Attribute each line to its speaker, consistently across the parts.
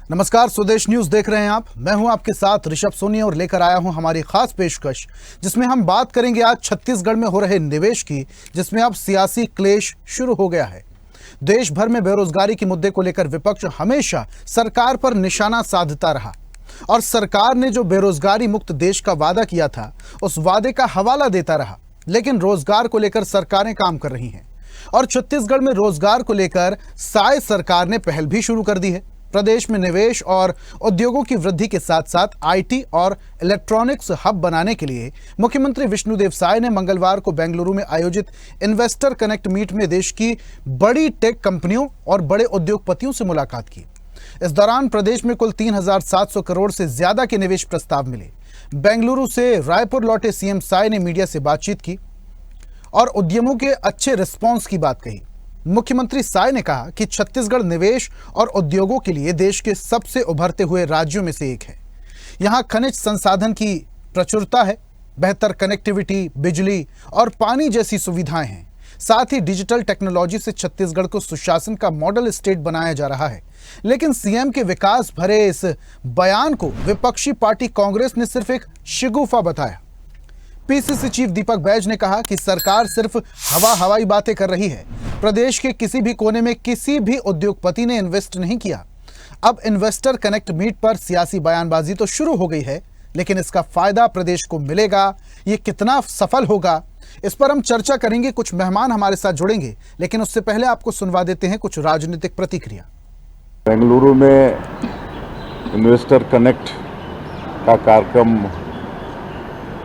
Speaker 1: नमस्कार, स्वदेश न्यूज देख रहे हैं आप। मैं हूं आपके साथ ऋषभ सोनी और लेकर आया हूं हमारी खास पेशकश, जिसमें हम बात करेंगे आज छत्तीसगढ़ में हो रहे निवेश की, जिसमें अब सियासी क्लेश शुरू हो गया है। देश भर में बेरोजगारी के मुद्दे को लेकर विपक्ष हमेशा सरकार पर निशाना साधता रहा और सरकार ने जो बेरोजगारी मुक्त देश का वादा किया था, उस वादे का हवाला देता रहा। लेकिन रोजगार को लेकर सरकारें काम कर रही हैं और छत्तीसगढ़ में रोजगार को लेकर साय सरकार ने पहल भी शुरू कर दी है। प्रदेश में निवेश और उद्योगों की वृद्धि के साथ साथ आईटी और इलेक्ट्रॉनिक्स हब बनाने के लिए मुख्यमंत्री विष्णुदेव साय ने मंगलवार को बेंगलुरु में आयोजित इन्वेस्टर कनेक्ट मीट में देश की बड़ी टेक कंपनियों और बड़े उद्योगपतियों से मुलाकात की। इस दौरान प्रदेश में कुल 3,700 करोड़ से ज्यादा के निवेश प्रस्ताव मिले। बेंगलुरु से रायपुर लौटे सीएम साय ने मीडिया से बातचीत की और उद्यमों के अच्छे रिस्पॉन्स की बात कही। मुख्यमंत्री साय ने कहा कि छत्तीसगढ़ निवेश और उद्योगों के लिए देश के सबसे उभरते हुए राज्यों में से एक है। यहाँ खनिज संसाधन की प्रचुरता है, बेहतर कनेक्टिविटी, बिजली और पानी जैसी सुविधाएं हैं। साथ ही डिजिटल टेक्नोलॉजी से छत्तीसगढ़ को सुशासन का मॉडल स्टेट बनाया जा रहा है। लेकिन सीएम के विकास भरे इस बयान को विपक्षी पार्टी कांग्रेस ने सिर्फ एक शिगुफा बताया। पीसीसी चीफ दीपक बैज ने कहा कि सरकार सिर्फ हवाई बातें कर रही है। प्रदेश के किसी भी कोने में किसी भी उद्योगपति ने इन्वेस्ट नहीं किया। अब इन्वेस्टर कनेक्ट मीट पर सियासी बयानबाजी तो शुरू हो गई है, लेकिन इसका फायदा प्रदेश को मिलेगा, ये कितना सफल होगा, इस पर हम चर्चा करेंगे। कुछ मेहमान हमारे साथ जुड़ेंगे, लेकिन उससे पहले आपको सुनवा देते हैं कुछ राजनीतिक प्रतिक्रिया।
Speaker 2: बेंगलुरु में इन्वेस्टर कनेक्ट का कार्यक्रम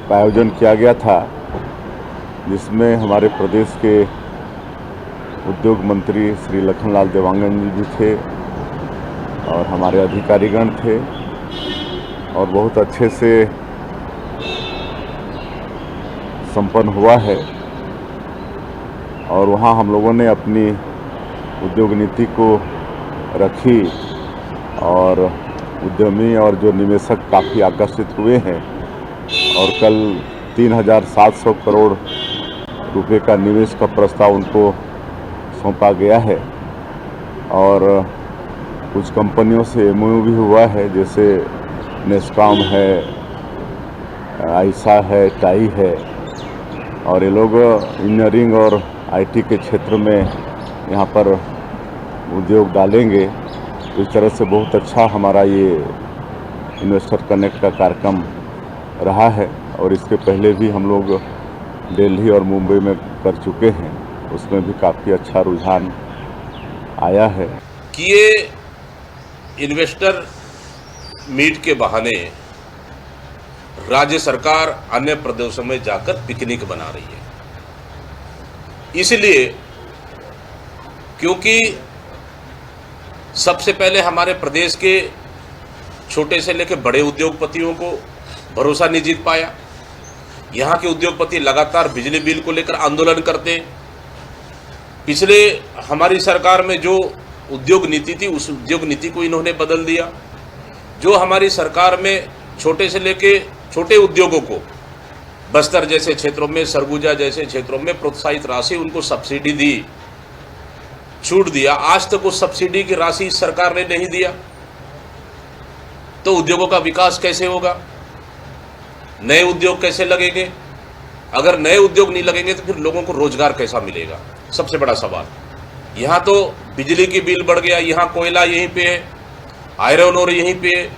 Speaker 2: का आयोजन किया गया था, जिसमें हमारे प्रदेश के उद्योग मंत्री श्री लखनलाल देवांगन जी भी थे और हमारे अधिकारीगण थे और बहुत अच्छे से संपन्न हुआ है। और वहाँ हम लोगों ने अपनी उद्योग नीति को रखी और उद्यमी और जो निवेशक काफ़ी आकर्षित हुए हैं और कल 3,700 करोड़ रुपए का निवेश का प्रस्ताव उनको सौंपा गया है। और कुछ कंपनियों से एमओयू भी हुआ है, जैसे नेस्कॉम है, आयशा है, टाई है, और ये लोग इंजीनियरिंग और आईटी के क्षेत्र में यहाँ पर उद्योग डालेंगे। इस तरह से बहुत अच्छा हमारा ये इन्वेस्टर कनेक्ट का कार्यक्रम रहा है और इसके पहले भी हम लोग दिल्ली और मुंबई में कर चुके हैं, उसमें भी काफ़ी अच्छा रुझान आया है
Speaker 3: कि ये इन्वेस्टर मीट के बहाने राज्य सरकार अन्य प्रदेशों में जाकर पिकनिक बना रही है। इसलिए क्योंकि सबसे पहले हमारे प्रदेश के छोटे से लेकर बड़े उद्योगपतियों को भरोसा नहीं जीत पाया। यहाँ के उद्योगपति लगातार बिजली बिल को लेकर आंदोलन करते हैं। पिछले हमारी सरकार में जो उद्योग नीति थी, उस उद्योग नीति को इन्होंने बदल दिया। जो हमारी सरकार में छोटे से लेके छोटे उद्योगों को बस्तर जैसे क्षेत्रों में, सरगुजा जैसे क्षेत्रों में प्रोत्साहित राशि उनको सब्सिडी दी, छूट दिया, आज तक उस सब्सिडी की राशि इस सरकार ने नहीं दिया। तो उद्योगों का विकास कैसे होगा? नए उद्योग कैसे लगेंगे? अगर नए उद्योग नहीं लगेंगे तो फिर लोगों को रोजगार कैसा मिलेगा? सबसे बड़ा सवाल। यहाँ तो बिजली की बिल बढ़ गया, यहाँ कोयला यहीं पे है, आयरन ओर यहीं पे है।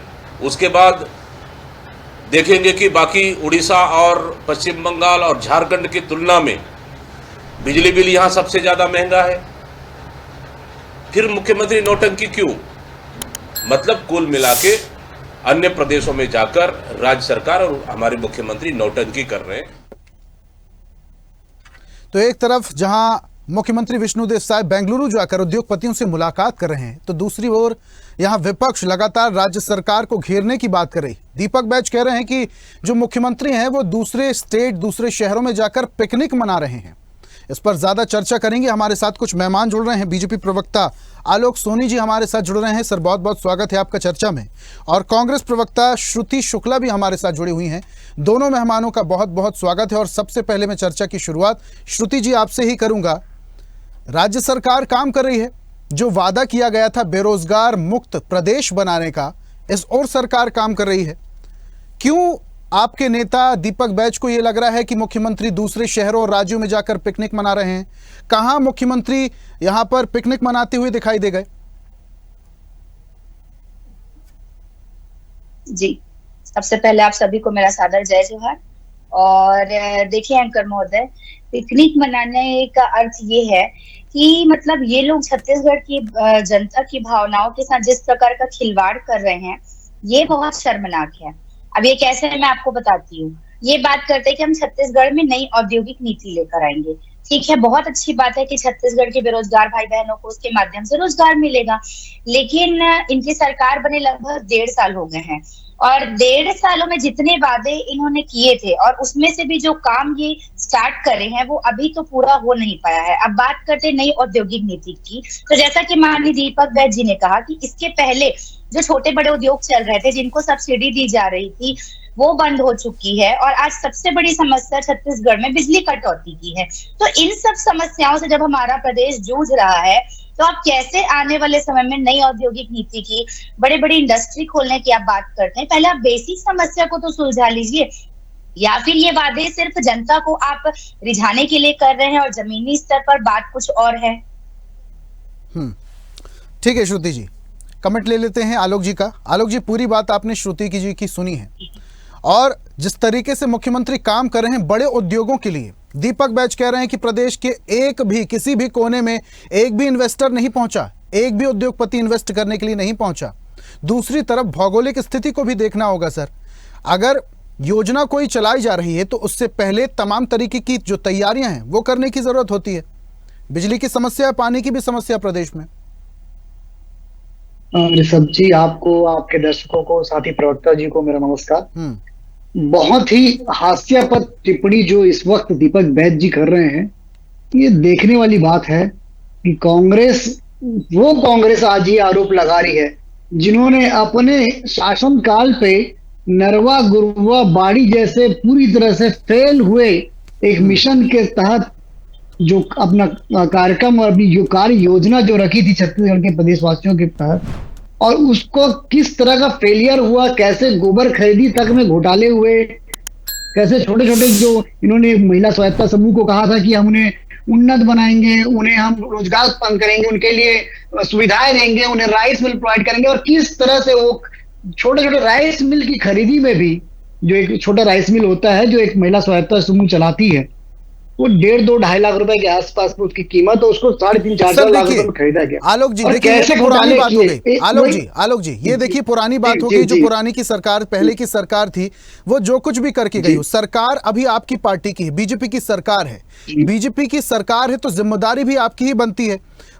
Speaker 3: उसके बाद देखेंगे कि बाकी उड़ीसा और पश्चिम बंगाल और झारखंड की तुलना में बिजली बिल यहाँ सबसे ज़्यादा महंगा है। फिर मुख्यमंत्री नौटंकी क्यों? मतलब कुल मिला के अन्य प्रदेशों में जाकर राज्य सरकार और हमारे मुख्यमंत्री नौटंकी कर रहे हैं।
Speaker 1: तो एक तरफ जहां मुख्यमंत्री विष्णुदेव साय बेंगलुरु जाकर उद्योगपतियों से मुलाकात कर रहे हैं, तो दूसरी ओर यहां विपक्ष लगातार राज्य सरकार को घेरने की बात कर रही। दीपक बैज कह रहे हैं कि जो मुख्यमंत्री हैं वो दूसरे स्टेट, दूसरे शहरों में जाकर पिकनिक मना रहे हैं। इस पर ज्यादा चर्चा करेंगे। हमारे साथ कुछ मेहमान जुड़ रहे हैं। बीजेपी प्रवक्ता आलोक सोनी जी हमारे साथ जुड़ रहे हैं। सर, बहुत बहुत स्वागत है आपका चर्चा में। और कांग्रेस प्रवक्ता श्रुति शुक्ला भी हमारे साथ जुड़ी हुई हैं। दोनों मेहमानों का बहुत बहुत स्वागत है। और सबसे पहले मैं चर्चा की शुरुआत श्रुति जी आपसे ही करूंगा। राज्य सरकार काम कर रही है, जो वादा किया गया था बेरोजगार मुक्त प्रदेश बनाने का, इस ओर सरकार काम कर रही है। क्यों आपके नेता दीपक बैज को यह लग रहा है कि मुख्यमंत्री दूसरे शहरों और राज्यों में जाकर पिकनिक मना रहे हैं? कहां मुख्यमंत्री यहां पर पिकनिक मनाते हुए दिखाई दे गए?
Speaker 4: जी, सबसे पहले आप सभी को मेरा सादर जय जोहार। और देखिए एंकर महोदय, पिकनिक मनाने का अर्थ ये है कि मतलब ये लोग छत्तीसगढ़ की जनता की भावनाओं के साथ जिस प्रकार का खिलवाड़ कर रहे हैं, ये बहुत शर्मनाक है। अब ये कैसे है मैं आपको बताती हूँ। ये बात करते हैं कि हम छत्तीसगढ़ में नई औद्योगिक नीति लेकर आएंगे। ठीक है, बहुत अच्छी बात है कि छत्तीसगढ़ के बेरोजगार भाई बहनों को उसके माध्यम से रोजगार मिलेगा, लेकिन इनकी सरकार बने लगभग 1.5 साल हो गए हैं और 1.5 सालों में जितने वादे इन्होंने किए थे और उसमें से भी जो काम ये स्टार्ट करे हैं वो अभी तो पूरा हो नहीं पाया है। अब बात करते हैं नई औद्योगिक नीति की, तो जैसा कि माननीय दीपक बैज जी ने कहा कि इसके पहले जो छोटे बड़े उद्योग चल रहे थे, जिनको सब्सिडी दी जा रही थी, वो बंद हो चुकी है। और आज सबसे बड़ी समस्या छत्तीसगढ़ में बिजली कटौती की है। तो इन सब समस्याओं से जब हमारा प्रदेश जूझ रहा है, तो आप कैसे आने वाले समय में नई औद्योगिक नीति की, बड़े बड़ी इंडस्ट्री खोलने की आप बात करते हैं? पहले आप बेसिक समस्या को तो सुलझा लीजिए, या फिर ये वादे सिर्फ जनता को आप रिझाने के लिए कर रहे हैं और जमीनी स्तर पर बात कुछ और है।
Speaker 1: ठीक है श्रुति जी, कमेंट ले लेते हैं आलोक जी का। आलोक जी, पूरी बात आपने श्रुति जी की सुनी है और जिस तरीके से मुख्यमंत्री काम कर रहे हैं बड़े उद्योगों के लिए, दीपक बैज कह रहे हैं कि प्रदेश के एक भी किसी भी कोने में एक भी इन्वेस्टर नहीं पहुंचा, एक भी उद्योगपति इन्वेस्ट करने के लिए नहीं पहुंचा। दूसरी तरफ भौगोलिक स्थिति को भी देखना होगा सर। अगर योजना कोई चलाई जा रही है तो उससे पहले तमाम तरीके की जो तैयारियां हैं वो करने की जरूरत होती है। बिजली की समस्या, पानी की भी समस्या प्रदेश में।
Speaker 5: ऋषभ जी, आपको, आपके दर्शकों को, साथ ही प्रवक्ता जी को मेरा नमस्कार। बहुत ही हास्यास्पद टिप्पणी जो इस वक्त दीपक बैज जी कर रहे हैं, ये देखने वाली बात है कि कांग्रेस आज ये आरोप लगा रही है जिन्होंने अपने शासनकाल पे नरवा गुरुवा बाड़ी जैसे पूरी तरह से फेल हुए एक मिशन के तहत जो अपना कार्यक्रम और अपनी जो कार्य योजना जो रखी थी छत्तीसगढ़ के प्रदेशवासियों के तहत, और उसको किस तरह का फेलियर हुआ, कैसे गोबर खरीदी तक में घोटाले हुए, कैसे छोटे छोटे जो इन्होंने महिला स्वायत्ता समूह को कहा था कि हम उन्हें उन्नत बनाएंगे, उन्हें हम रोजगार उत्पन्न करेंगे, उनके लिए सुविधाएं देंगे, उन्हें राइस मिल प्रोवाइड करेंगे, और किस तरह से वो छोटे छोटे राइस मिल की खरीदी में भी, जो एक छोटा राइस मिल होता है जो एक महिला स्वायत्ता समूह चलाती है, वो 1.5-2-2.5 लाख रुपए के आसपास में उसकी कीमत, और उसको 3.5-4 लाख रुपए में खरीदा गया।
Speaker 1: आलोक जी देखिए, ये तो पुरानी बात हो गई। आलोक जी ये देखिए पुरानी बात हो गई। जो पुरानी की सरकार, पहले की सरकार थी, वो जो कुछ भी करके गई, सरकार अभी आपकी पार्टी की है, बीजेपी की सरकार है। बीजेपी की सरकार है तो जिम्मेदारी भी आपकी ही बनती है।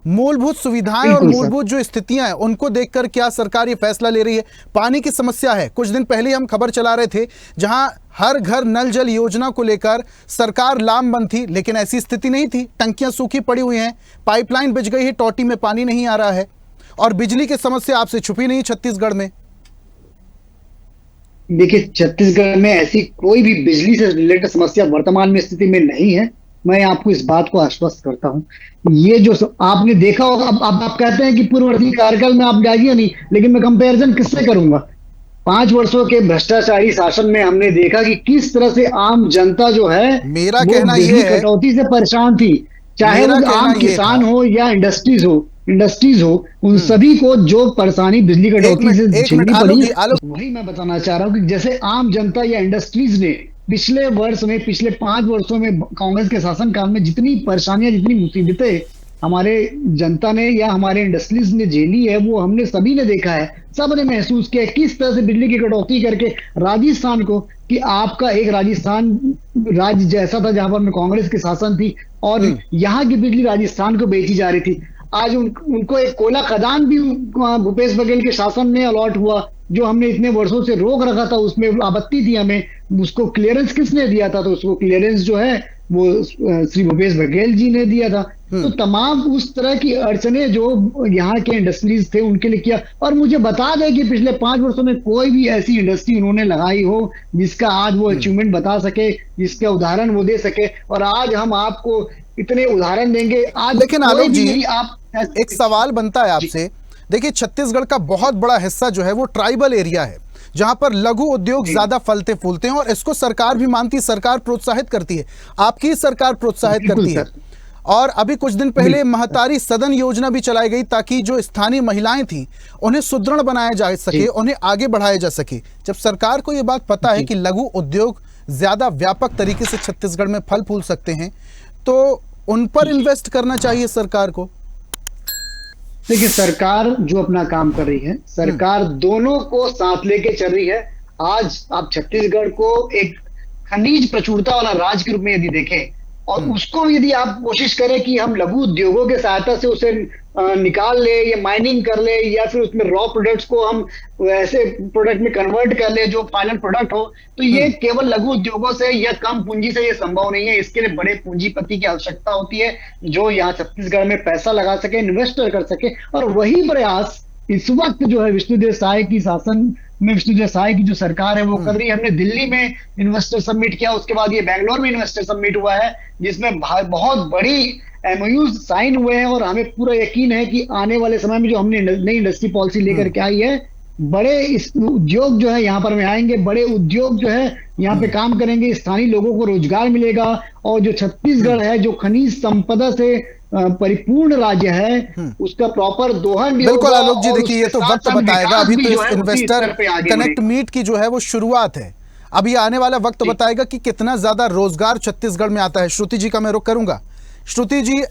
Speaker 1: मूलभूत सुविधाएं और मूलभूत जो स्थितियां हैं उनको देखकर क्या सरकार ये फैसला ले रही है? पानी की समस्या है, कुछ दिन पहले हम खबर चला रहे थे जहां हर घर नल जल योजना को लेकर सरकार लामबंद थी, लेकिन ऐसी स्थिति नहीं थी। टंकियां सूखी पड़ी हुई हैं, पाइपलाइन बिछ गई है, टोटी में पानी नहीं आ रहा है, और बिजली की समस्या आपसे छुपी नहीं छत्तीसगढ़ में।
Speaker 5: देखिए, छत्तीसगढ़ में ऐसी कोई भी बिजली से रिलेटेड समस्या वर्तमान में स्थिति में नहीं है। मैं आपको इस बात को आश्वस्त करता हूं। ये जो आपने देखा होगा, अब आप कहते हैं कि पूर्ववर्ती कार्यकाल में आप जाइए नहीं, लेकिन मैं कंपैरिजन किससे करूंगा? 5 वर्षों के भ्रष्टाचारी शासन में हमने देखा कि किस तरह से आम जनता जो है,
Speaker 1: मेरा कहना ये है,
Speaker 5: कटौती से परेशान थी, चाहे वो आम किसान हो या इंडस्ट्रीज हो, उन सभी को जो परेशानी बिजली कटौती से झेलनी पड़ी, वही मैं बताना चाह रहा हूँ कि जैसे आम जनता या इंडस्ट्रीज ने पिछले 5 वर्षों में कांग्रेस के शासनकाल में जितनी परेशानियां, जितनी मुसीबतें हमारे जनता ने या हमारे इंडस्ट्रीज ने झेली है, वो हमने सभी ने देखा है, सबने महसूस किया किस तरह से बिजली की कटौती करके राजस्थान को, कि आपका एक राजस्थान राज्य जैसा था जहां पर में कांग्रेस की शासन थी, और यहाँ की बिजली राजस्थान को बेची जा रही थी। आज उनको एक कोयला खदान भी भूपेश बघेल के शासन में अलॉट हुआ, जो हमने इतने वर्षों से रोक रखा था, उसमें आपत्ति थी हमें, उसको क्लियरेंस किसने दिया था? तो उसको क्लियरेंस जो है वो श्री भूपेश बघेल जी ने दिया था। तो तमाम उस तरह की अड़चने जो यहाँ के इंडस्ट्रीज थे उनके लिए किया। और मुझे बता दें कि पिछले 5 वर्षों में कोई भी ऐसी इंडस्ट्री उन्होंने लगाई हो जिसका आज वो अचीवमेंट बता सके, जिसका उदाहरण वो दे सके, और आज हम आपको इतने उदाहरण देंगे। आज
Speaker 1: लेकिन आलोक जी,
Speaker 5: आप
Speaker 1: एक सवाल बनता है आपसे, देखिए छत्तीसगढ़ का बहुत बड़ा हिस्सा जो है वो ट्राइबल एरिया है, जहां पर लघु उद्योग ज्यादा फलते फूलते हैं, और इसको सरकार भी मानती है, सरकार प्रोत्साहित करती है, आपकी सरकार प्रोत्साहित करती है। और अभी कुछ दिन पहले महतारी सदन योजना भी चलाई गई ताकि जो स्थानीय महिलाएं थी उन्हें सुदृढ़ बनाया जा सके, उन्हें आगे बढ़ाया जा सके। जब सरकार को यह बात पता है कि लघु उद्योग ज्यादा व्यापक तरीके से छत्तीसगढ़ में फल फूल सकते हैं, तो उन पर इन्वेस्ट करना चाहिए सरकार को।
Speaker 5: देखिए, सरकार जो अपना काम कर रही है, सरकार दोनों को साथ लेके चल रही है। आज आप छत्तीसगढ़ को एक खनिज प्रचुरता वाला राज्य के रूप में यदि देखें, और उसको यदि आप कोशिश करें कि हम लघु उद्योगों के सहायता से उसे निकाल ले या माइनिंग कर ले, या फिर उसमें रॉ प्रोडक्ट्स को हम ऐसे प्रोडक्ट में कन्वर्ट कर ले जो फाइनल प्रोडक्ट हो, तो ये केवल लघु उद्योगों से या कम पूंजी से ये संभव नहीं है। इसके लिए बड़े पूंजीपति की आवश्यकता होती है जो यहाँ छत्तीसगढ़ में पैसा लगा सके, इन्वेस्टर कर सके। और वही प्रयास इस वक्त जो है विष्णुदेव साय की शासन में, विष्णुदेव साय की जो सरकार है वो कर रही है। हमने दिल्ली में इन्वेस्टर समिट किया, उसके बाद ये बैंगलोर में इन्वेस्टर समिट हुआ है, जिसमें बहुत बड़ी एमओयूज साइन हुए हैं। और हमें पूरा यकीन है कि आने वाले समय में जो हमने नई इंडस्ट्री पॉलिसी लेकर के आई है, बड़े इस उद्योग जो है यहाँ पर में आएंगे, बड़े उद्योग जो है यहाँ पे काम करेंगे, स्थानीय लोगों को रोजगार मिलेगा। और जो छत्तीसगढ़ है, जो खनिज संपदा से परिपूर्ण राज्य है, उसका प्रॉपर दोहन भी
Speaker 1: बिल्कुल आलोक जी, देखिए ये तो वक्त बताएगा। अभी तो इस इन्वेस्टर कनेक्ट मीट की जो है वो शुरुआत है, अभी आने वाला वक्त बताएगा कि कितना ज्यादा रोजगार छत्तीसगढ़ में आता है। श्रुति जी का मैं रुख करूंगा। श्रुति जी,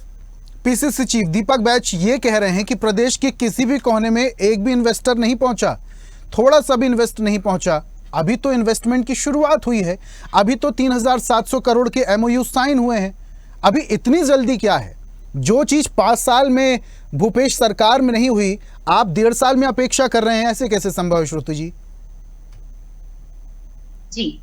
Speaker 1: पीसीसी चीफ दीपक बैच ये कह रहे हैं कि प्रदेश के किसी भी कोने में एक भी इन्वेस्टर नहीं पहुंचा, थोड़ा सा भी इन्वेस्ट नहीं पहुंचा। अभी तो इन्वेस्टमेंट की शुरुआत हुई है, अभी तो 3700 करोड़ के एमओयू साइन हुए हैं। अभी इतनी जल्दी क्या है? जो चीज 5 साल में भूपेश सरकार में नहीं हुई, आप 1.5 साल में अपेक्षा कर रहे हैं, ऐसे कैसे संभव है श्रुति जी?
Speaker 4: जी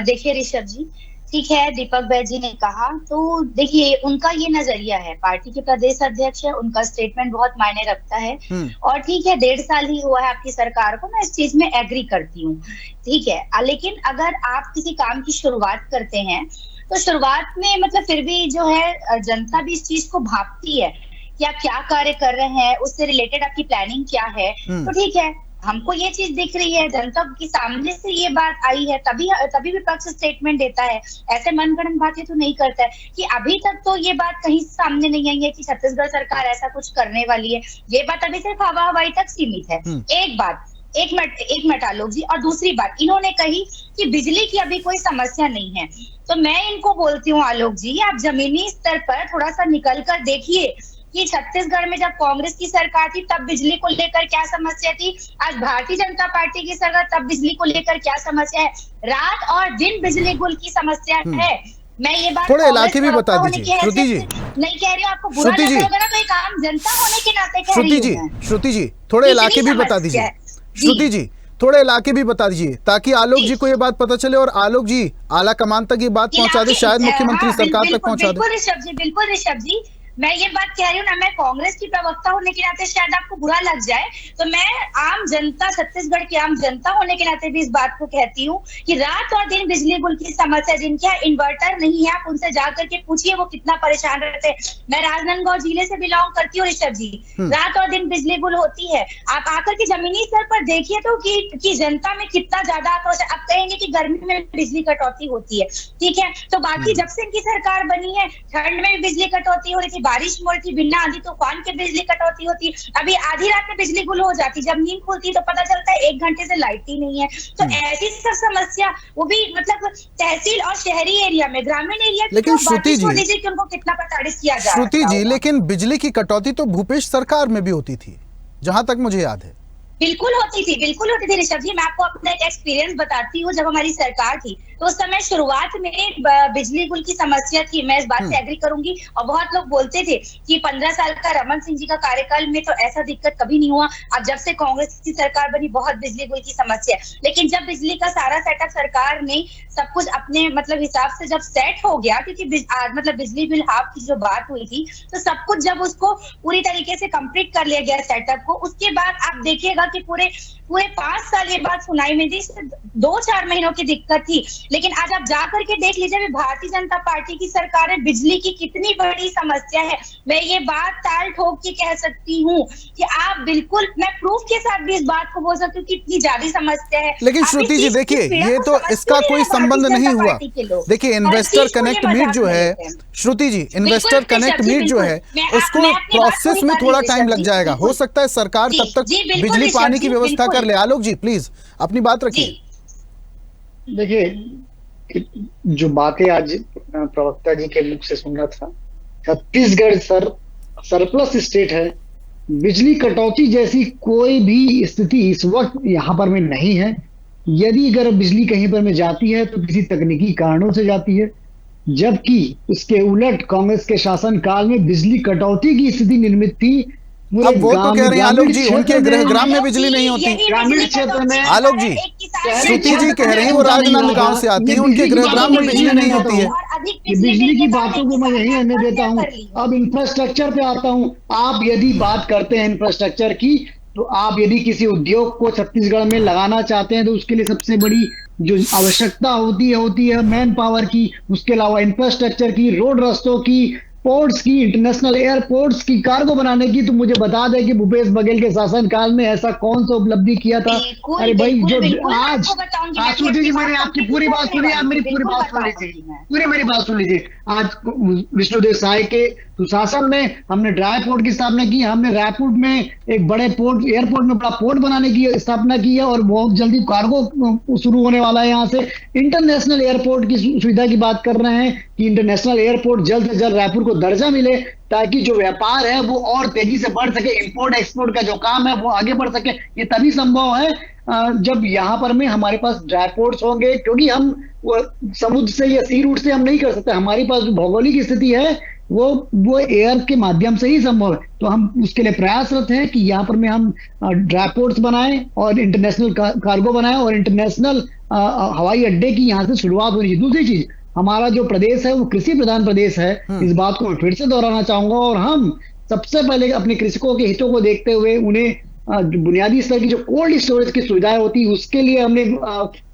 Speaker 4: देखिए ऋषभ जी, ठीक है, दीपक बैच जी ने कहा, तो देखिए उनका ये नजरिया है, पार्टी के प्रदेश अध्यक्ष है, उनका स्टेटमेंट बहुत मायने रखता है। और ठीक है, 1.5 साल ही हुआ है आपकी सरकार को, मैं इस चीज में एग्री करती हूँ, ठीक है। लेकिन अगर आप किसी काम की शुरुआत करते हैं तो शुरुआत में मतलब फिर भी जो है जनता भी इस चीज को भांपती है कि आप क्या कार्य कर रहे हैं, उससे रिलेटेड आपकी प्लानिंग क्या है। तो ठीक है, हमको ये चीज दिख रही है, जनता के सामने से ये बात आई है, तभी विपक्ष स्टेटमेंट देता है, ऐसे मनगढ़ंत बातें तो नहीं करता है। कि अभी तक तो ये बात कहीं सामने नहीं आई है कि छत्तीसगढ़ सरकार ऐसा कुछ करने वाली है। ये बात अभी सिर्फ हवा हवाई तक सीमित है। एक मिनट आलोक जी। और दूसरी बात, इन्होंने कही कि बिजली की अभी कोई समस्या नहीं है, तो मैं इनको बोलती हूँ आलोक जी, आप जमीनी स्तर पर थोड़ा सा निकल कर देखिए कि छत्तीसगढ़ में जब कांग्रेस की सरकार थी तब बिजली को लेकर क्या समस्या थी, आज भारतीय जनता पार्टी की सरकार तब बिजली को लेकर क्या समस्या है। रात और दिन बिजली गुल की समस्या है। मैं ये बात
Speaker 1: थोड़े इलाके भी बता दीजिए श्रुति जी।
Speaker 4: नहीं कह रही हूँ, आपको बुरा लग होगा ना, तो एक आम जनता होने के नाते कह रही हूँ।
Speaker 1: श्रुति जी थोड़े इलाके भी बता दीजिए। श्रुति जी थोड़े इलाके भी बता दीजिए ताकि आलोक जी को ये बात पता चले और आलोक जी आला कमान तक ये बात पहुंचा दे, शायद मुख्यमंत्री सरकार तक पहुंचा दे।
Speaker 4: बिल्कुल ऋषभ जी, मैं ये बात कह रही हूँ ना, मैं कांग्रेस की प्रवक्ता होने के नाते शायद आपको बुरा लग जाए, तो मैं आम जनता, छत्तीसगढ़ की आम जनता होने के नाते भी इस बात को कहती हूँ कि रात और दिन बिजली गुल की समस्या, जिनके यहाँ इन्वर्टर नहीं है, आप उनसे जाकर के पूछिए वो कितना परेशान रहते हैं। मैं राजनांदगांव जिले से बिलोंग करती हूँ ऋषभ जी, रात और दिन बिजली गुल होती है। आप आकर के जमीनी स्तर पर देखिए तो कि जनता में कितना ज्यादा आक्रोश है। अब कहेंगे कि गर्मी में बिजली कटौती होती है, ठीक है, तो बाकी जब से इनकी सरकार बनी है ठंड में भी बिजली कटौती हो रही थी, बारिश में होती, बिना आंधी तूफान के बिजली कटौती होती, अभी आधी रात में बिजली गुल हो जाती, जब नींद खुलती तो पता चलता है 1 घंटे से लाइट ही नहीं है। तो ऐसी सब समस्या, वो भी मतलब तहसील और शहरी एरिया में, ग्रामीण एरिया।
Speaker 1: लेकिन श्रुति जी,
Speaker 4: उनको कितना प्रताड़ित किया जा रहा है।
Speaker 1: श्रुति जी, लेकिन बिजली की कटौती तो भूपेश सरकार में भी होती थी, जहां तक मुझे याद है।
Speaker 4: बिल्कुल होती थी ऋषभ जी। मैं आपको अपना एक एक्सपीरियंस बताती हूँ। जब हमारी सरकार थी तो उस समय शुरुआत में बिजली गुल की समस्या थी, मैं इस बात से एग्री करूंगी। और बहुत लोग बोलते थे कि 15 साल का रमन सिंह जी का कार्यकाल में तो ऐसा दिक्कत कभी नहीं हुआ। अब जब से कांग्रेस की सरकार बनी बहुत बिजली गुल की समस्या। लेकिन जब बिजली का सारा सेटअप सरकार ने सब कुछ अपने मतलब हिसाब से जब सेट हो गया, क्योंकि मतलब बिजली बिल हाफ की जो बात हुई थी, तो सब कुछ जब उसको पूरी तरीके से कंप्लीट कर लिया गया सेटअप को, उसके बाद आप देखिएगा कि पूरे 5 साल ये बात सुनाई में थी, 2-4 महीनों की दिक्कत थी। लेकिन आज आप जा करके देख लीजिए भारतीय जनता पार्टी की सरकार में बिजली की कितनी बड़ी समस्या है। मैं ये बात ताल ठोक के कह सकती हूँ कि आप बिल्कुल, मैं प्रूफ के साथ भी इस बात को बोल सकती हूँ कि इतनी ज्यादा समस्या है।
Speaker 1: लेकिन श्रुति जी देखिए, ये तो इसका कोई संबंध नहीं हुआ। देखिए इन्वेस्टर कनेक्ट मीट जो है, श्रुति जी इन्वेस्टर कनेक्ट मीट जो है उसको प्रोसेस में थोड़ा टाइम लग जाएगा। हो सकता है सरकार तब तक बिजली पानी की व्यवस्था कर ले। आलोक जी प्लीज अपनी बात रखिए।
Speaker 5: देखिए जो बातें आज प्रवक्ता जी के मुख से सुन रहा था, छत्तीसगढ़ सरप्लस स्टेट है, बिजली कटौती जैसी कोई भी स्थिति इस वक्त यहाँ पर में नहीं है। यदि अगर बिजली कहीं पर में जाती है तो किसी तकनीकी कारणों से जाती है, जबकि उसके उलट कांग्रेस के शासन काल में बिजली कटौती की स्थिति निर्मित थी।
Speaker 1: अब वो तो कह रहे हैं आलोक जी उनके गृहग्राम में बिजली नहीं होती।
Speaker 5: ग्रामीण क्षेत्र में
Speaker 1: आलोक जी, श्रुति जी कह रहे हैं वो राजनांदगांव से आती है, उनके गृहग्राम में बिजली नहीं होती है।
Speaker 5: बिजली की बातों को मैं यही आने देता हूँ। अब इंफ्रास्ट्रक्चर पे आता हूँ। आप यदि बात करते हैं इंफ्रास्ट्रक्चर की, तो आप यदि किसी उद्योग को छत्तीसगढ़ में लगाना चाहते हैं तो उसके लिए सबसे बड़ी जो आवश्यकता होती है मैन पावर की, उसके अलावा इंफ्रास्ट्रक्चर की, रोड रास्तों की, पोर्ट्स की, इंटरनेशनल एयरपोर्ट्स की, कार्गो बनाने की। तो मुझे बता दें कि भूपेश बघेल के शासन काल में ऐसा कौन सा उपलब्धि किया था? अरे भाई जो आज श्रुति जी मैंने आपकी पूरी बात सुनी, आप मेरी पूरी बात सुन लीजिए, मेरी बात सुन लीजिए। आज विष्णुदेव साय के सुशासन में हमने ड्राई पोर्ट की स्थापना की, हमने रायपुर में एक बड़े पोर्ट, एयरपोर्ट में बड़ा पोर्ट बनाने की स्थापना की है और बहुत जल्दी कार्गो शुरू होने वाला है। यहाँ से इंटरनेशनल एयरपोर्ट की सुविधा की बात कर रहे हैं कि इंटरनेशनल एयरपोर्ट जल्द से जल्द रायपुर को दर्जा मिले ताकि जो व्यापार है वो और तेजी से बढ़ सके, इंपोर्ट एक्सपोर्ट का जो काम है वो आगे बढ़ सके। ये तभी संभव है जब यहाँ पर में हमारे पास ड्राई पोर्ट्स होंगे, क्योंकि हम समुद्र से या सी रूट से हम नहीं कर सकते। हमारी पास जो भौगोलिक स्थिति है वो एयर के माध्यम से ही संभव है। तो हम उसके लिए प्रयासरत हैं कि यहाँ पर में हम ड्राई पोर्ट्स बनाएं और इंटरनेशनल कार्गो बनाएं और इंटरनेशनल हवाई अड्डे की यहाँ से शुरुआत होनी चाहिए। दूसरी चीज, हमारा जो प्रदेश है वो कृषि प्रधान प्रदेश है। इस बात को मैं फिर से दोहराना चाहूंगा। और हम सबसे पहले अपने कृषकों के हितों को देखते हुए उन्हें बुनियादी स्तर की जो कोल्ड स्टोरेज की सुविधाएं होती है उसके लिए हमने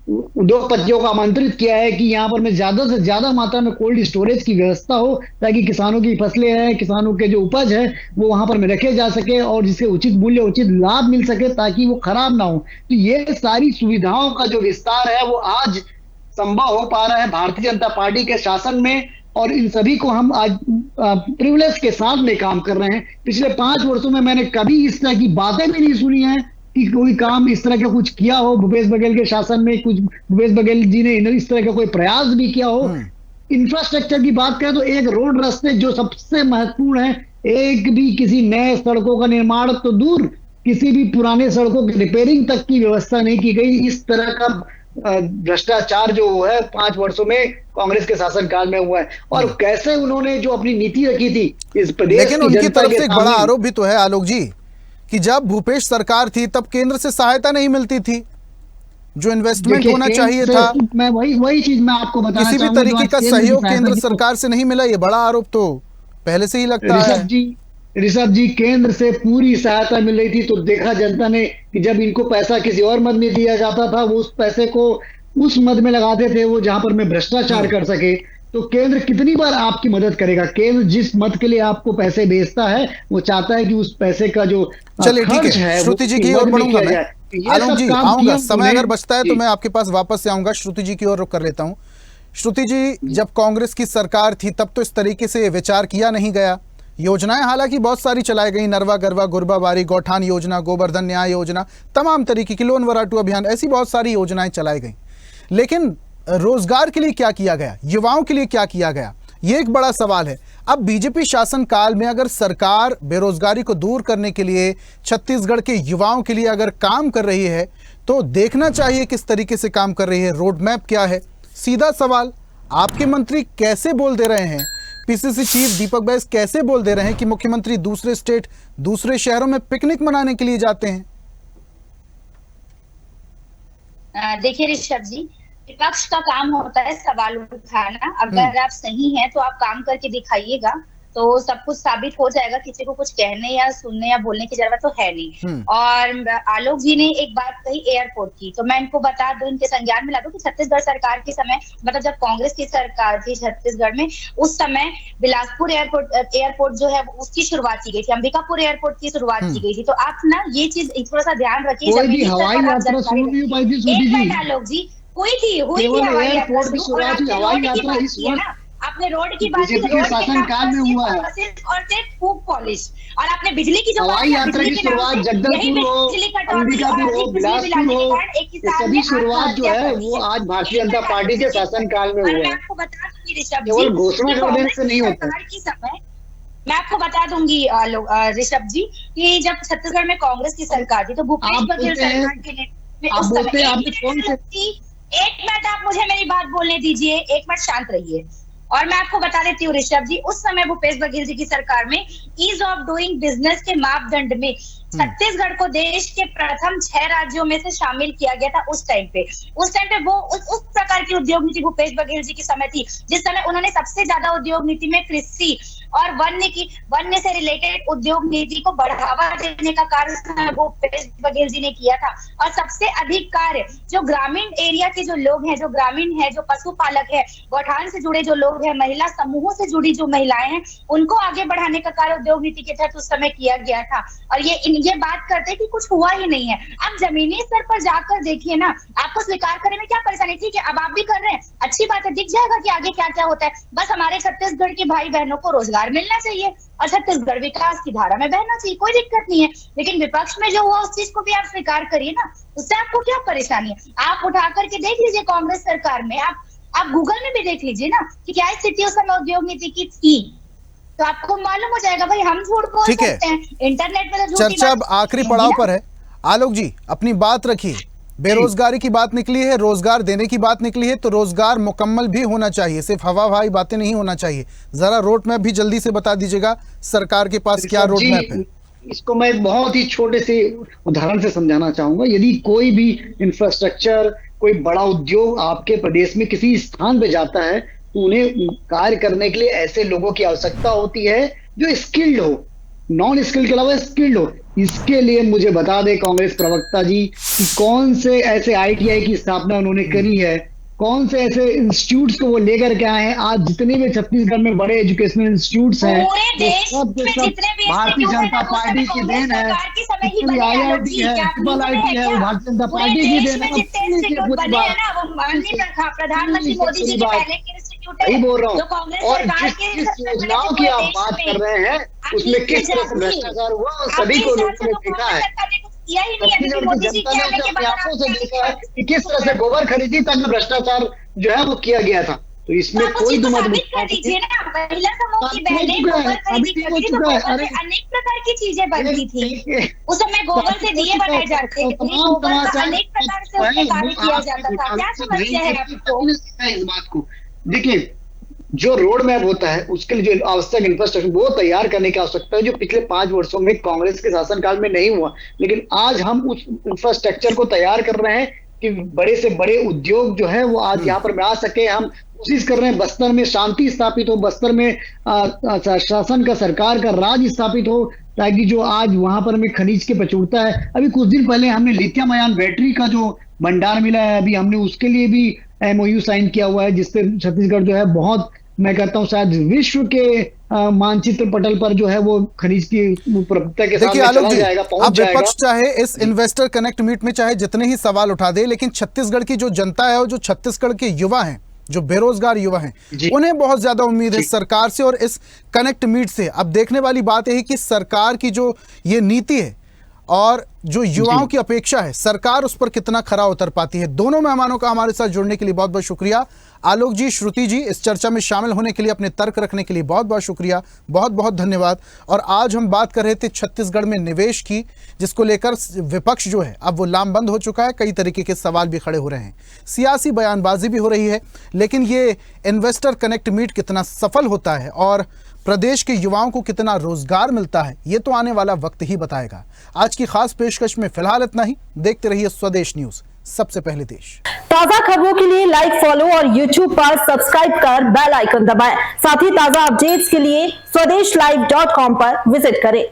Speaker 5: उद्योगपतियों को आमंत्रित किया है कि यहाँ पर में ज्यादा से ज्यादा मात्रा में कोल्ड स्टोरेज की व्यवस्था हो, ताकि किसानों की फसलें हैं, किसानों के जो उपज है वो वहां पर में रखे जा सके और जिससे उचित मूल्य, उचित लाभ मिल सके ताकि वो खराब ना हो। तो ये सारी सुविधाओं का जो विस्तार है वो आज संभव हो पा रहा है भारतीय जनता पार्टी के शासन में, और इन सभी को हम आज प्रिविलेज के साथ में काम कर रहे हैं। पिछले 5 वर्षों में मैंने कभी इस तरह की बातें भी नहीं सुनी है कि कोई काम इस तरह का कुछ किया हो भूपेश बघेल के शासन में, कुछ भूपेश बघेल जी ने इस तरह का कोई प्रयास भी किया हो। इंफ्रास्ट्रक्चर की बात करें तो एक रोड रास्ते जो सबसे महत्वपूर्ण है, एक भी किसी नए सड़कों का निर्माण तो दूर, किसी भी पुराने सड़कों की रिपेयरिंग तक की व्यवस्था नहीं की गई। इस तरह का भ्रष्टाचार जो है 5 वर्षों में कांग्रेस के शासनकाल में हुआ है। और कैसे उन्होंने जो अपनी नीति रखी थी इस प्रदेश,
Speaker 1: लेकिन उनकी तरफ से एक बड़ा आरोप भी तो है आलोक जी कि जब भूपेश सरकार थी तब केंद्र से सहायता नहीं मिलती थी, जो इन्वेस्टमेंट होना चाहिए था।
Speaker 5: मैं वही चीज मैं आपको बताना
Speaker 1: किसी भी तरीके का सहयोग केंद्र सरकार से नहीं मिला। ये बड़ा आरोप तो पहले से ही लगता है।
Speaker 5: ऋषभ जी, केंद्र से पूरी सहायता मिल रही थी तो देखा जनता ने कि जब इनको पैसा किसी और मद में दिया जाता था वो उस पैसे को उस मद में लगाते थे वो जहां पर में भ्रष्टाचार कर सके। तो केंद्र कितनी बार आपकी मदद करेगा? केंद्र जिस मद के लिए आपको पैसे भेजता है वो चाहता है कि उस पैसे का जो खर्च है,
Speaker 1: श्रुति जी की ओर बढ़ूंगा मैं। आलोक जी आऊंगा, समय अगर बचता है तो मैं आपके पास वापस से आऊंगा। श्रुति जी की ओर रुख कर लेता हूं। श्रुति जी, जब कांग्रेस की सरकार थी तब तो इस तरीके से विचार किया नहीं गया। योजनाएं हालांकि बहुत सारी चलाई गई, नरवा गरवा गुरबा बारी, गौठान योजना, गोवर्धन न्याय योजना, तमाम तरीके की, लोन वराटू अभियान, ऐसी बहुत सारी योजनाएं चलाई गई। लेकिन रोजगार के लिए क्या किया गया, युवाओं के लिए क्या किया गया, ये एक बड़ा सवाल है। अब बीजेपी शासन काल में अगर सरकार बेरोजगारी को दूर करने के लिए छत्तीसगढ़ के युवाओं के लिए अगर काम कर रही है तो देखना चाहिए किस तरीके से काम कर रही है, रोड मैप क्या है। सीधा सवाल, आपके मंत्री कैसे बोल दे रहे हैं, पीसीसी चीफ दीपक बैस कैसे बोल दे रहे हैं कि मुख्यमंत्री दूसरे स्टेट, दूसरे शहरों में पिकनिक मनाने के लिए जाते हैं?
Speaker 4: देखिए ऋषभ जी, विपक्ष का काम होता है सवाल उठाना। अगर आप सही हैं तो आप काम करके दिखाइएगा, तो सब कुछ साबित हो जाएगा, किसी को कुछ कहने या सुनने या बोलने की जरूरत तो है नहीं। और आलोक जी ने एक बात कही एयरपोर्ट की, तो मैं इनको बता दूं, इनके संज्ञान में ला दूं कि छत्तीसगढ़ सरकार के समय, मतलब जब कांग्रेस की सरकार थी छत्तीसगढ़ में, उस समय बिलासपुर एयरपोर्ट जो है उसकी शुरुआत की गई थी, अंबिकापुर एयरपोर्ट की शुरुआत की गई थी। तो आप ना ये चीज थोड़ा सा ध्यान रखिए। आलोक जी हुई थी हवाई यात्रा, आपने रोड की बात की, रोड
Speaker 5: शासनकाल में हुआ है,
Speaker 4: और सिर्फ खूब पॉलिश। और आपने बिजली की जो
Speaker 5: हवाई यात्रा की शुरुआत जगदलपुर हो, अंबिकापुर हो, बिलासपुर हो, ये सभी शुरुआत जो है वो आज भारतीय जनता पार्टी के शासनकाल में हुआ है।
Speaker 4: मैं आपको बता दूंगी ऋषभ
Speaker 5: केवल घोषणा कर देने से नहीं होता।
Speaker 4: मैं आपको बता दूंगी ऋषभ जी कि जब छत्तीसगढ़ में कांग्रेस की सरकार थी तो भूपेश बघेल सरकार के नेतृत्व, एक मिनट आप मुझे मेरी बात बोलने दीजिए, एक मिनट शांत रहिए। और मैं आपको बता देती हूँ ऋषभ जी, उस समय भूपेश बघेल जी की सरकार में ईज ऑफ डूइंग बिजनेस के मापदंड में छत्तीसगढ़ को देश के प्रथम 6 राज्यों में से शामिल किया गया था। उस टाइम पे वो उस प्रकार की उद्योग नीति भूपेश बघेल जी की समय थी, जिस समय उन्होंने सबसे ज्यादा उद्योग नीति में कृषि और वन्य से रिलेटेड उद्योग नीति को बढ़ावा देने का कार्य भूपेश बघेल जी ने किया था। और सबसे अधिक कार्य जो ग्रामीण एरिया के जो लोग हैं, जो ग्रामीण है, जो पशुपालक है, गौठान से जुड़े जो लोग हैं, महिला समूहों से जुड़ी जो महिलाएं हैं, उनको आगे बढ़ाने का कार्य उद्योग नीति के तहत उस समय किया गया था। और ये बात करते हैं कि कुछ हुआ ही नहीं है। आप जमीनी स्तर पर जाकर देखिए ना, आपको स्वीकार करने में क्या परेशानी थी कि अब आप भी कर रहे हैं, अच्छी बात है, दिख जाएगा कि आगे क्या क्या होता है। बस हमारे छत्तीसगढ़ के भाई बहनों को रोजगार मिलना चाहिए और छत्तीसगढ़ विकास की धारा में बहना चाहिए, कोई दिक्कत नहीं है। लेकिन विपक्ष में जो हुआ उस चीज को भी आप स्वीकार करिए ना, उससे आपको क्या परेशानी है। आप उठा करके देख लीजिए कांग्रेस सरकार में, आप गूगल में भी देख लीजिए ना कि क्या स्थिति उस समय उद्योग नीति की थी, तो आपको मालूम हो जाएगा। भाई हम झूठ बोल सकते हैं, इंटरनेट पे तो
Speaker 1: चर्चा अब आखिरी पड़ाव पर है। आलोक जी अपनी बात रखिए। बेरोजगारी की बात निकली है, रोजगार देने की बात निकली है, तो रोजगार मुकम्मल भी होना चाहिए, सिर्फ हवा बातें नहीं होना चाहिए। जरा रोड मैप भी जल्दी से बता दीजिएगा, सरकार के पास क्या रोड मैप है।
Speaker 5: इसको मैं बहुत ही छोटे से उदाहरण से समझाना चाहूंगा। यदि कोई भी इंफ्रास्ट्रक्चर, कोई बड़ा उद्योग आपके प्रदेश में किसी स्थान पे जाता है तो उन्हें कार्य करने के लिए ऐसे लोगों की आवश्यकता होती है जो स्किल्ड हो, नॉन स्किल्ड के अलावा स्किल्ड हो। इसके लिए मुझे बता दें कांग्रेस प्रवक्ता जी कि कौन से ऐसे ITI की स्थापना उन्होंने करी है, कौन से ऐसे इंस्टीट्यूट्स को वो लेकर के आए हैं। आज जितने भी छत्तीसगढ़ में बड़े एजुकेशनल इंस्टीट्यूट्स हैं सब भारतीय जनता पार्टी की देन है। IIT है, IIT है, वो भारतीय जनता पार्टी की देन है।
Speaker 4: प्रधानमंत्री मोदी जी के पहले के
Speaker 5: वही बोल रहा हूँ। और जिस योजनाओं की आप बात कर रहे हैं उसमें किस तरह से भ्रष्टाचार हुआ सभी को लोगों ने देखा है। छत्तीसगढ़ की जनता ने अपनी आंखों से देखा है कि किस तरह से गोबर खरीदी तक भ्रष्टाचार जो है वो किया गया था। तो इसमें कोई दो मत
Speaker 4: अनेक प्रकार की चीजें बनती थी उस समय, गोबर से दिए बनाए जाते थे, अनेक प्रकार से उसमें कार्य किया जाता था। क्या समस्या है आपको
Speaker 5: इस बात को? देखिए, जो रोड मैप होता है उसके लिए जो आवश्यक इंफ्रास्ट्रक्चर वो तैयार करने की आवश्यकता है, जो पिछले 5 वर्षों में कांग्रेस के शासनकाल में नहीं हुआ। लेकिन आज हम उस इंफ्रास्ट्रक्चर को तैयार कर रहे हैं कि बड़े से बड़े उद्योग जो है वो आज यहाँ पर में आ सके। हम कोशिश कर रहे हैं बस्तर में शांति स्थापित हो, बस्तर में शासन का, सरकार का राज स्थापित हो, ताकि जो आज वहां पर हमें खनिज की प्रचुरता है। अभी कुछ दिन पहले हमने लिथियम आयन बैटरी का जो भंडार मिला है, अभी हमने उसके लिए भी MOU साइन किया हुआ है, जिससे छत्तीसगढ़ जो है बहुत, मैं कहता हूँ शायद विश्व के मानचित्र पटल पर जो है वो खनिज की प्रभुत्ता के साथ चला जाएगा, पहुंच जाएगा।
Speaker 1: विपक्ष चाहे इस इन्वेस्टर कनेक्ट मीट में चाहे जितने ही सवाल उठा दे, लेकिन छत्तीसगढ़ की जो जनता है और जो छत्तीसगढ़ के युवा हैं, जो बेरोजगार युवा हैं, उन्हें बहुत ज्यादा उम्मीद है सरकार से और इस कनेक्ट मीट से। अब देखने वाली बात यही कि सरकार की जो ये नीति है और जो युवाओं की अपेक्षा है, सरकार उस पर कितना खरा उतर पाती है। दोनों मेहमानों का हमारे साथ जुड़ने के लिए बहुत बहुत शुक्रिया। आलोक जी, श्रुति जी, इस चर्चा में शामिल होने के लिए, अपने तर्क रखने के लिए बहुत बहुत शुक्रिया, बहुत बहुत धन्यवाद। और आज हम बात कर रहे थे छत्तीसगढ़ में निवेश की, जिसको लेकर विपक्ष जो है अब वो लामबंद हो चुका है, कई तरीके के सवाल भी खड़े हो रहे हैं, सियासी बयानबाजी भी हो रही है। लेकिन ये इन्वेस्टर कनेक्ट मीट कितना सफल होता है और प्रदेश के युवाओं को कितना रोजगार मिलता है, ये तो आने वाला वक्त ही बताएगा। आज की खास पेशकश में फिलहाल इतना ही। देखते रहिए स्वदेश न्यूज, सबसे पहले देश।
Speaker 6: ताजा खबरों के लिए लाइक, फॉलो और YouTube पर सब्सक्राइब कर बेल आइकन दबाएं। साथ ही ताजा अपडेट्स के लिए swedeshlive.com पर विजिट करें।